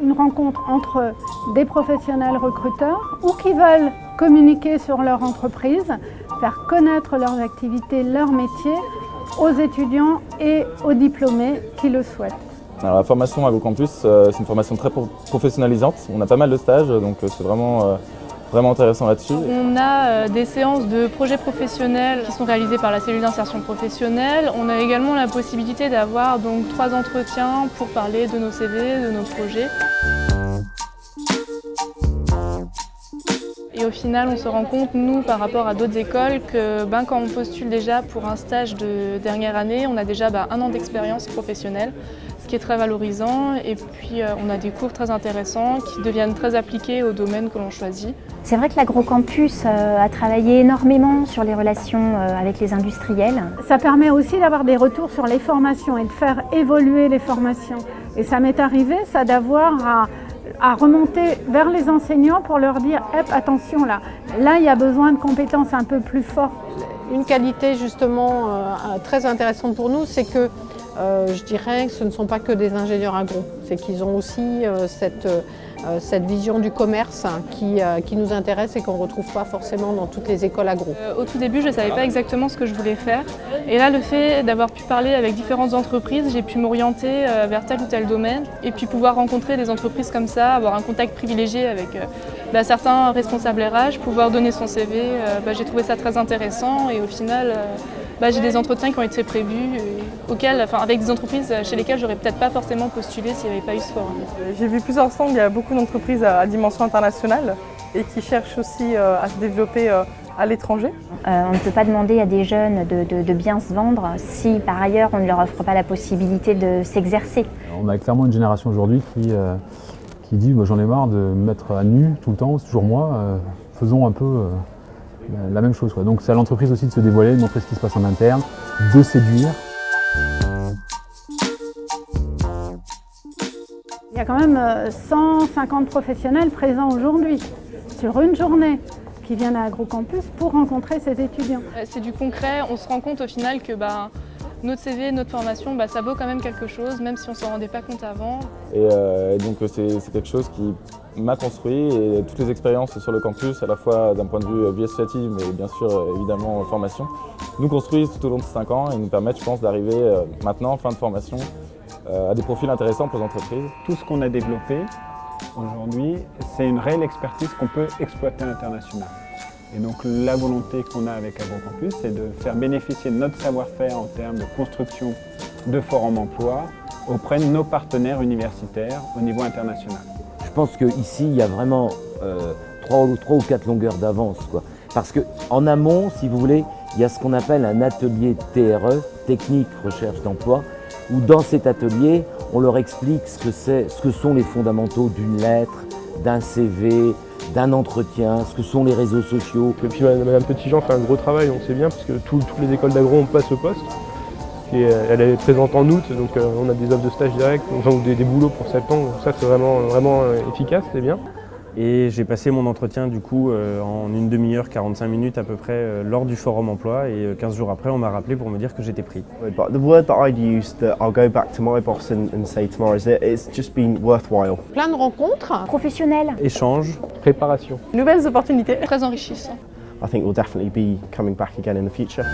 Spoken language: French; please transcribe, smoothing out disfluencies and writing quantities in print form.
Une rencontre entre des professionnels recruteurs ou qui veulent communiquer sur leur entreprise, faire connaître leurs activités, leur métier aux étudiants et aux diplômés qui le souhaitent. Alors, la formation AgroCampus, c'est une formation très professionnalisante. On a pas mal de stages, donc c'est vraiment intéressant là-dessus. On a des séances de projets professionnels qui sont réalisées par la cellule d'insertion professionnelle. On a également la possibilité d'avoir donc 3 entretiens pour parler de nos CV, de nos projets. Et au final, on se rend compte, nous, par rapport à d'autres écoles, que quand on postule déjà pour un stage de dernière année, on a déjà 1 an d'expérience professionnelle, ce qui est très valorisant. Et puis, on a des cours très intéressants qui deviennent très appliqués au domaine que l'on choisit. C'est vrai que l'AgroCampus a travaillé énormément sur les relations avec les industriels. Ça permet aussi d'avoir des retours sur les formations et de faire évoluer les formations. Et ça m'est arrivé, ça, d'avoir à remonter vers les enseignants pour leur dire « attention, là il y a besoin de compétences un peu plus fortes ». Une qualité justement très intéressante pour nous, c'est que je dirais que ce ne sont pas que des ingénieurs agro, c'est qu'ils ont aussi cette vision du commerce qui nous intéresse et qu'on ne retrouve pas forcément dans toutes les écoles agro. Au tout début, je ne savais pas exactement ce que je voulais faire. Et là, le fait d'avoir pu parler avec différentes entreprises, j'ai pu m'orienter vers tel ou tel domaine et puis pouvoir rencontrer des entreprises comme ça, avoir un contact privilégié avec certains responsables RH, pouvoir donner son CV. J'ai trouvé ça très intéressant et au final, j'ai des entretiens qui ont été prévus avec des entreprises chez lesquelles j'aurais peut-être pas forcément postulé s'il n'y avait pas eu ce forum. J'ai vu plusieurs stands, il y a beaucoup d'entreprises à dimension internationale et qui cherchent aussi à se développer à l'étranger. On ne peut pas demander à des jeunes de bien se vendre si par ailleurs on ne leur offre pas la possibilité de s'exercer. On a clairement une génération aujourd'hui qui dit j'en ai marre de me mettre à nu tout le temps, c'est toujours moi, faisons un peu la même chose. Donc c'est à l'entreprise aussi de se dévoiler, de montrer ce qui se passe en interne, de séduire. Il y a quand même 150 professionnels présents aujourd'hui sur une journée qui viennent à AgroCampus pour rencontrer ces étudiants. C'est du concret, on se rend compte au final que notre CV, notre formation, ça vaut quand même quelque chose, même si on ne s'en rendait pas compte avant. Et donc c'est quelque chose qui m'a construit et toutes les expériences sur le campus, à la fois d'un point de vue vie associative, mais bien sûr évidemment formation, nous construisent tout au long de ces 5 ans et nous permettent, je pense, d'arriver maintenant, en fin de formation, à des profils intéressants pour les entreprises. Tout ce qu'on a développé aujourd'hui, c'est une réelle expertise qu'on peut exploiter à l'international. Et donc la volonté qu'on a avec AgroCampus, c'est de faire bénéficier de notre savoir-faire en termes de construction de forums emploi auprès de nos partenaires universitaires au niveau international. Je pense qu'ici, il y a vraiment 3 ou 4 longueurs d'avance, Parce qu'en amont, si vous voulez, il y a ce qu'on appelle un atelier TRE, technique recherche d'emploi, où dans cet atelier, on leur explique ce que sont les fondamentaux d'une lettre, d'un CV, d'un entretien, ce que sont les réseaux sociaux. Et puis Madame Petitjean fait un gros travail, on sait bien, parce que toutes les écoles d'agro n'ont pas ce poste. Et elle est présente en août, donc on a des offres de stage direct, ou des boulots pour septembre, donc ça c'est vraiment efficace, c'est bien. Et j'ai passé mon entretien du coup en une demi-heure, 45 minutes à peu près lors du forum emploi et 15 jours après on m'a rappelé pour me dire que j'étais pris. But the word that I'd use that I'll go back to my boss and say tomorrow is that it's just been worthwhile. Plein de rencontres Professionnelles. Échange. Préparation. Nouvelles opportunités. Très enrichissant. I think we'll definitely be coming back again in the future.